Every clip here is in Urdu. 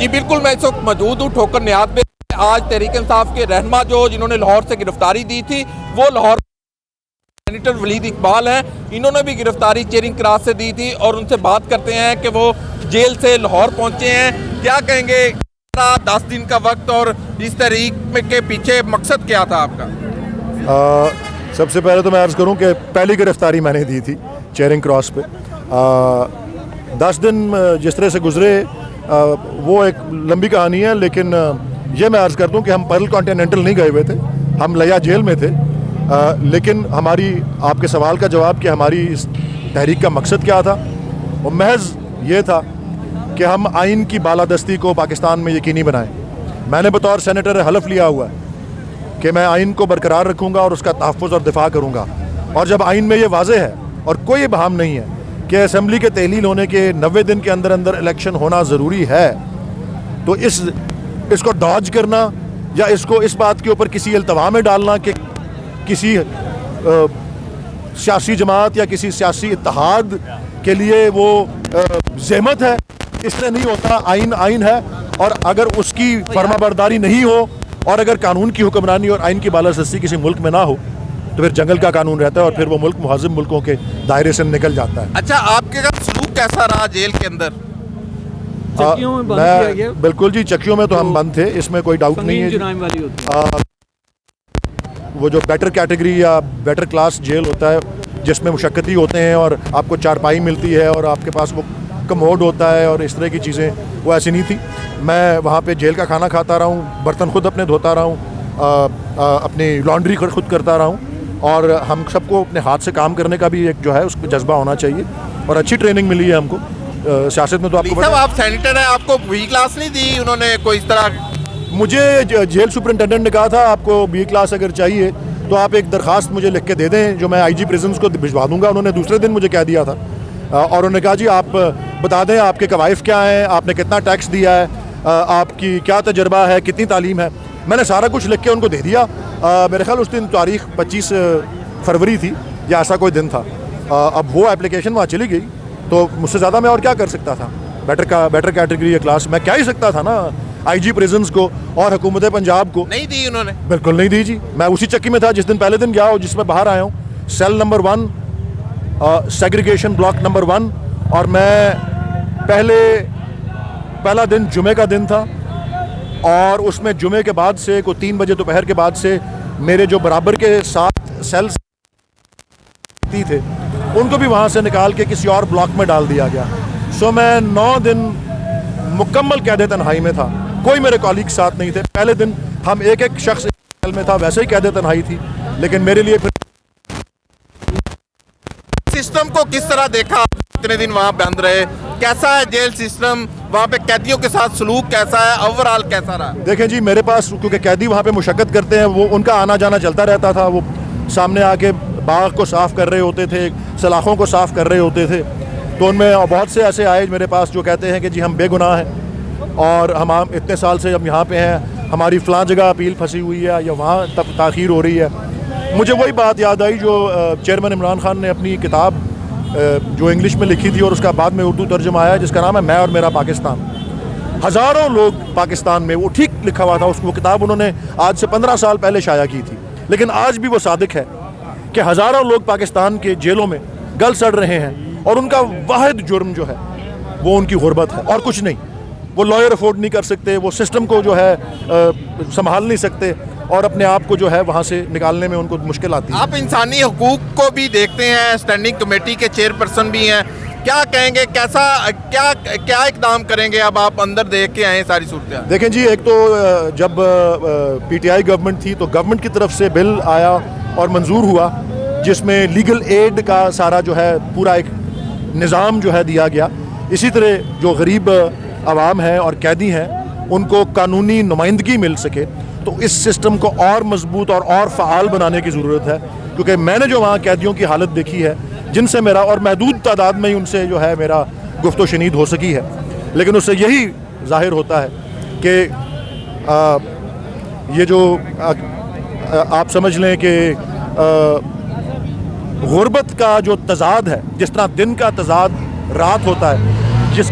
جی بالکل، میں اس وقت موجود ہوں ٹھوکر نیاز میں. آج تحریک انصاف کے رہنما جنہوں نے لاہور سے گرفتاری دی تھی وہ لاہور سینیٹر ولید اقبال ہیں. انہوں نے بھی گرفتاری چیرنگ کراس سے دی تھی اور ان سے بات کرتے ہیں کہ وہ جیل سے لاہور پہنچے ہیں. کیا کہیں گے 10 دن کا وقت اور اس تحریک کے پیچھے مقصد کیا تھا آپ کا؟ سب سے پہلے تو میں عرض کروں کہ پہلی گرفتاری میں نے دی تھی چیرنگ کراس پہ. 10 دن جس طرح سے گزرے وہ ایک لمبی کہانی ہے، لیکن یہ میں عرض کر دوں کہ ہم پرل کانٹیننٹل نہیں گئے ہوئے تھے، ہم لیا جیل میں تھے. لیکن ہماری آپ کے سوال کا جواب کہ ہماری اس تحریک کا مقصد کیا تھا، وہ محض یہ تھا کہ ہم آئین کی بالادستی کو پاکستان میں یقینی بنائیں. میں نے بطور سینیٹر حلف لیا ہوا ہے کہ میں آئین کو برقرار رکھوں گا اور اس کا تحفظ اور دفاع کروں گا. اور جب آئین میں یہ واضح ہے اور کوئی ابہام نہیں ہے کہ اسمبلی کے تحلیل ہونے کے 90 دن کے اندر اندر الیکشن ہونا ضروری ہے، تو اس کو ڈاج کرنا یا اس کو اس بات کے اوپر کسی التوا میں ڈالنا کہ کسی سیاسی جماعت یا کسی سیاسی اتحاد کے لیے وہ زحمت ہے، اس طرح نہیں ہوتا. آئین آئین ہے، اور اگر اس کی فرما برداری نہیں ہو اور اگر قانون کی حکمرانی اور آئین کی بالادستی کسی ملک میں نہ ہو تو پھر جنگل کا قانون رہتا ہے اور پھر وہ ملک مہذب ملکوں کے دائرے سے نکل جاتا ہے. اچھا، آپ کے سلوک کیسا رہا جیل کے اندر؟ بالکل جی، چکیوں میں تو ہم بند تھے، اس میں کوئی ڈاؤٹ نہیں ہے. وہ جو بیٹر کیٹیگری یا بیٹر کلاس جیل ہوتا ہے جس میں مشقتی ہوتے ہیں اور آپ کو چارپائی ملتی ہے اور آپ کے پاس وہ کموڈ ہوتا ہے اور اس طرح کی چیزیں، وہ ایسی نہیں تھی. میں وہاں پہ جیل کا کھانا کھاتا رہا ہوں، برتن خود اپنے دھوتا رہا ہوں، اپنی لانڈری خود کرتا رہا ہوں. اور ہم سب کو اپنے ہاتھ سے کام کرنے کا بھی ایک جو ہے اس کو جذبہ ہونا چاہیے اور اچھی ٹریننگ ملی ہے ہم کو. سیاست میں تو آپ کو آپ سینیٹر ہیں، آپ کو بی کلاس نہیں دی انہوں نے کوئی اس طرح؟ مجھے جیل سپرنٹینڈنٹ نے کہا تھا آپ کو بی کلاس اگر چاہیے تو آپ ایک درخواست مجھے لکھ کے دے دیں جو میں آئی جی پریزنس کو بھجوا دوں گا. انہوں نے دوسرے دن مجھے کہہ دیا تھا اور انہوں نے کہا جی آپ بتا دیں آپ کے کوائف کیا ہیں، آپ نے کتنا ٹیکس دیا ہے، آپ کی کیا تجربہ ہے، کتنی تعلیم ہے. میں نے سارا کچھ لکھ کے ان کو دے دیا. میرے خیال اس دن تاریخ 25 فروری تھی یا ایسا کوئی دن تھا. اب وہ اپلیکیشن وہاں چلی گئی تو مجھ سے زیادہ میں اور کیا کر سکتا تھا. بیٹر کیٹیگری یا کلاس میں کیا ہی سکتا تھا نا. آئی جی پریزنس کو اور حکومت پنجاب کو نہیں دی انہوں نے؟ بالکل نہیں دی جی. میں اسی چکی میں تھا جس دن پہلے دن گیا اور جس میں باہر آیا ہوں، cell number 1 segregation block number 1. اور میں پہلا دن جمعے کا دن تھا اور اس میں جمعے کے بعد سے کو 3 بجے دوپہر کے بعد سے میرے جو برابر کے 7 سیلز تھے ان کو بھی وہاں سے نکال کے کسی اور بلاک میں ڈال دیا گیا. سو میں 9 دن مکمل قید تنہائی میں تھا. کوئی میرے کالیگ ساتھ نہیں تھے. پہلے دن ہم ایک شخص سیل میں تھا، ویسے ہی قید تنہائی تھی، لیکن میرے لیے پھر سسٹم کو کس طرح دیکھا؟ اتنے دن وہاں بند رہے، کیسا ہے جیل سسٹم وہاں پہ؟ قیدیوں کے ساتھ سلوک کیسا ہے؟ اوورآل کیسا رہا؟ دیکھیں جی، میرے پاس کیونکہ قیدی وہاں پہ مشقت کرتے ہیں، وہ ان کا آنا جانا چلتا رہتا تھا. وہ سامنے آ کے باغ کو صاف کر رہے ہوتے تھے، سلاخوں کو صاف کر رہے ہوتے تھے. تو ان میں بہت سے ایسے آئے میرے پاس جو کہتے ہیں کہ جی ہم بے گناہ ہیں اور ہم اتنے سال سے ہم یہاں پہ ہیں، ہماری فلاں جگہ اپیل پھنسی ہوئی ہے یا وہاں تاخیر ہو رہی ہے. مجھے وہی بات یاد آئی جو چیئرمین عمران خان نے اپنی کتاب جو انگلش میں لکھی تھی اور اس کا بعد میں اردو ترجمہ آیا جس کا نام ہے میں اور میرا پاکستان. ہزاروں لوگ پاکستان میں، وہ ٹھیک لکھا ہوا تھا اس وہ کتاب انہوں نے آج سے 15 سال پہلے شائع کی تھی، لیکن آج بھی وہ صادق ہے کہ ہزاروں لوگ پاکستان کے جیلوں میں گل سڑ رہے ہیں اور ان کا واحد جرم جو ہے وہ ان کی غربت ہے اور کچھ نہیں. وہ لائر افورڈ نہیں کر سکتے، وہ سسٹم کو جو ہے سنبھال نہیں سکتے اور اپنے آپ کو جو ہے وہاں سے نکالنے میں ان کو مشکل آتی ہے. آپ انسانی حقوق کو بھی دیکھتے ہیں، اسٹینڈنگ کمیٹی کے چیئرپرسن بھی ہیں، کیا کہیں گے؟ کیا اقدام کریں گے؟ اب آپ اندر دیکھ کے آئے ساری صورتحال. دیکھیں جی، ایک تو جب پی ٹی آئی گورنمنٹ تھی تو گورنمنٹ کی طرف سے بل آیا اور منظور ہوا جس میں لیگل ایڈ کا سارا جو ہے پورا ایک نظام جو ہے دیا گیا. اسی طرح جو غریب عوام ہیں اور قیدی ہیں ان کو قانونی نمائندگی مل سکے، تو اس سسٹم کو اور مضبوط اور فعال بنانے کی ضرورت ہے. کیونکہ میں نے جو وہاں قیدیوں کی حالت دیکھی ہے جن سے میرا اور محدود تعداد میں ان سے جو ہے میرا گفت و شنید ہو سکی ہے، لیکن اس سے یہی ظاہر ہوتا ہے کہ یہ جو آپ سمجھ لیں کہ غربت کا جو تضاد ہے، جس طرح دن کا تضاد رات ہوتا ہے، جس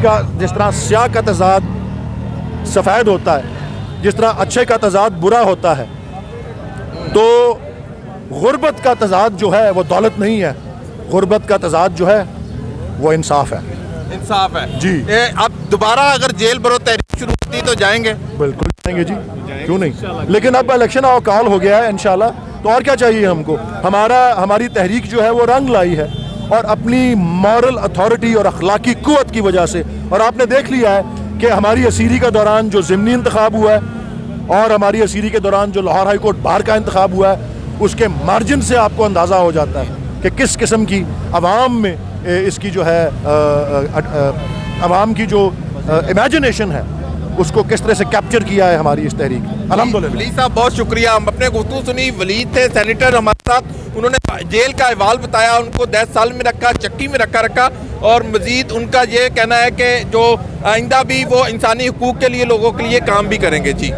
طرح سیاہ کا تضاد سفید ہوتا ہے, جس طرح اچھے کا تضاد برا ہوتا ہے, تو غربت کا تضاد جو ہے وہ دولت نہیں ہے, غربت کا تضاد جو ہے وہ انصاف ہے. انصاف ہے جی. اب دوبارہ اگر جیل برو تحریک شروع ہوتی تو جائیں گے؟ بالکل جائیں گے جی, کیوں نہیں, لیکن اب الیکشن کال ہو گیا ہے انشاءاللہ, تو اور کیا چاہیے ہم کو. ہماری تحریک جو ہے وہ رنگ لائی ہے, اور اپنی مورل اتھارٹی اور اخلاقی قوت کی وجہ سے. اور آپ نے دیکھ لیا ہے کہ ہماری اسیری کے دوران جو ضمنی انتخاب ہوا ہے, اور ہماری اسیری کے دوران جو لاہور ہائی کورٹ بار کا انتخاب ہوا ہے, اس کے مارجن سے آپ کو اندازہ ہو جاتا ہے کہ کس قسم کی عوام میں اس کی جو ہے عوام کی جو امیجنیشن ہے اس کو کس طرح سے کیپچر کیا ہے ہماری اس تحریک. الحمدللہ. ولید صاحب بہت شکریہ. ہم اپنے گفتگو سنی. ولید تھے سینیٹر ہمارے ساتھ, انہوں نے جیل کا احوال بتایا, ان کو 10 سال میں رکھا, چکی میں رکھا, اور مزید ان کا یہ کہنا ہے کہ جو آئندہ بھی وہ انسانی حقوق کے لیے لوگوں کے لیے کام بھی کریں گے. جی